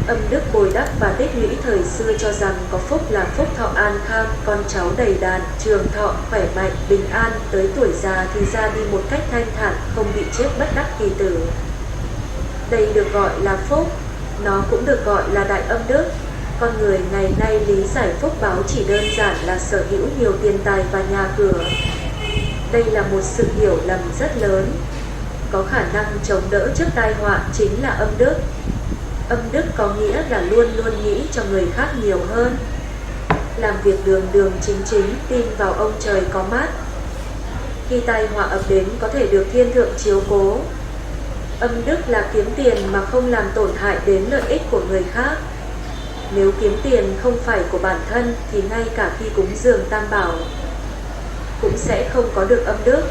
Âm đức bồi đắp và tích lũy thời xưa cho rằng có phúc là phúc thọ an khang, con cháu đầy đàn, trường thọ, khỏe mạnh, bình an, tới tuổi già thì ra đi một cách thanh thản, không bị chết bất đắc kỳ tử. Đây được gọi là phúc, nó cũng được gọi là đại âm đức. Con người ngày nay lý giải phúc báo chỉ đơn giản là sở hữu nhiều tiền tài và nhà cửa. Đây là một sự hiểu lầm rất lớn. Có khả năng chống đỡ trước tai họa chính là âm đức. Âm đức có nghĩa là luôn luôn nghĩ cho người khác nhiều hơn, làm việc đường đường chính chính, tin vào ông trời có mắt. Khi tai họa ập đến có thể được thiên thượng chiếu cố. Âm đức là kiếm tiền mà không làm tổn hại đến lợi ích của người khác. Nếu kiếm tiền không phải của bản thân thì ngay cả khi cúng dường tam bảo cũng sẽ không có được âm đức.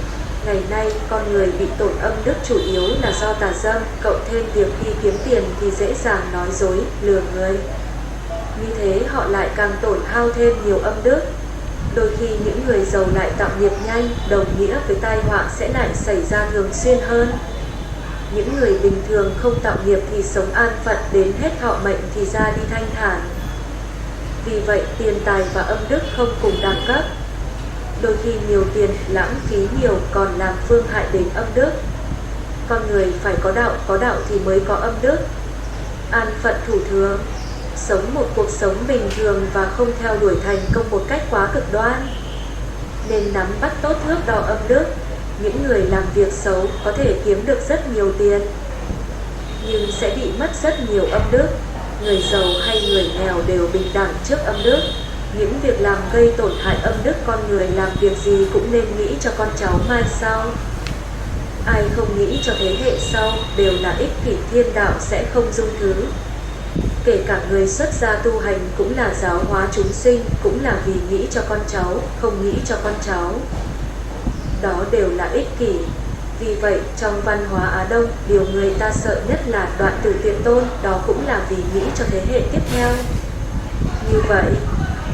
Ngày nay con người bị tổn âm đức chủ yếu là do tà dâm, cộng thêm việc khi kiếm tiền thì dễ dàng nói dối, lừa người. Như thế họ lại càng tổn hao thêm nhiều âm đức. Đôi khi những người giàu lại tạo nghiệp nhanh, đồng nghĩa với tai họa sẽ lại xảy ra thường xuyên hơn. Những người bình thường không tạo nghiệp thì sống an phận, đến hết thọ mệnh thì ra đi thanh thản. Vì vậy tiền tài và âm đức không cùng đẳng cấp. Đôi khi nhiều tiền lãng phí nhiều còn làm phương hại đến âm đức. Con người phải có đạo thì mới có âm đức. An phận thủ thường, sống một cuộc sống bình thường và không theo đuổi thành công một cách quá cực đoan. Nên nắm bắt tốt thước đo âm đức. Những người làm việc xấu có thể kiếm được rất nhiều tiền, nhưng sẽ bị mất rất nhiều âm đức. Người giàu hay người nghèo đều bình đẳng trước âm đức. Những việc làm gây tổn hại âm đức con người làm việc gì cũng nên nghĩ cho con cháu mai sau. Ai không nghĩ cho thế hệ sau đều là ích kỷ, thiên đạo sẽ không dung thứ. Kể cả người xuất gia tu hành cũng là giáo hóa chúng sinh, cũng là vì nghĩ cho con cháu, không nghĩ cho con cháu. Đó đều là ích kỷ. Vì vậy trong văn hóa Á Đông, điều người ta sợ nhất là đoạn tử tuyệt tôn, đó cũng là vì nghĩ cho thế hệ tiếp theo. Như vậy,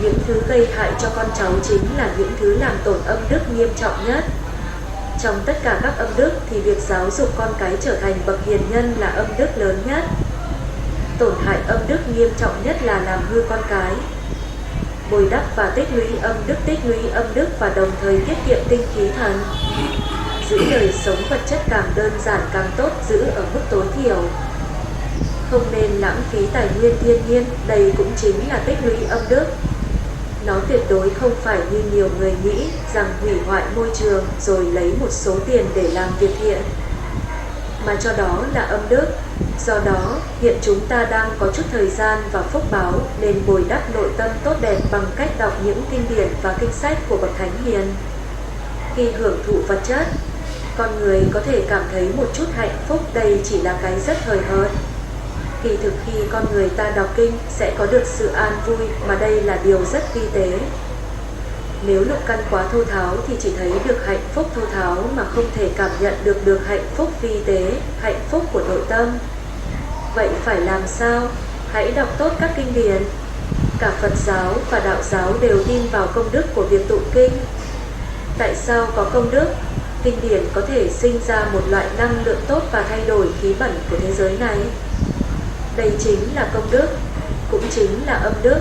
những thứ gây hại cho con cháu chính là những thứ làm tổn âm đức nghiêm trọng nhất. Trong tất cả các âm đức thì việc giáo dục con cái trở thành bậc hiền nhân là âm đức lớn nhất. Tổn hại âm đức nghiêm trọng nhất là làm hư con cái. Bồi đắp và tích lũy âm đức và đồng thời tiết kiệm tinh khí thần. Giữ đời sống vật chất càng đơn giản càng tốt, giữ ở mức tối thiểu. Không nên lãng phí tài nguyên thiên nhiên, đây cũng chính là tích lũy âm đức. Nó tuyệt đối không phải như nhiều người nghĩ rằng hủy hoại môi trường rồi lấy một số tiền để làm việc thiện, mà cho đó là âm đức. Do đó, hiện chúng ta đang có chút thời gian và phúc báo nên bồi đắp nội tâm tốt đẹp bằng cách đọc những kinh điển và kinh sách của bậc thánh hiền. Khi hưởng thụ vật chất, con người có thể cảm thấy một chút hạnh phúc, đây chỉ là cái rất hời hợt. Kỳ thực khi con người ta đọc kinh sẽ có được sự an vui, mà đây là điều rất vi tế. Nếu lục căn quá thô tháo thì chỉ thấy được hạnh phúc thô tháo mà không thể cảm nhận được hạnh phúc vi tế, hạnh phúc của nội tâm. Vậy phải làm sao? Hãy đọc tốt các kinh điển. Cả Phật giáo và Đạo giáo đều tin vào công đức của việc tụng kinh. Tại sao có công đức? Kinh điển có thể sinh ra một loại năng lượng tốt và thay đổi khí bẩn của thế giới này. Đây chính là công đức, cũng chính là âm đức.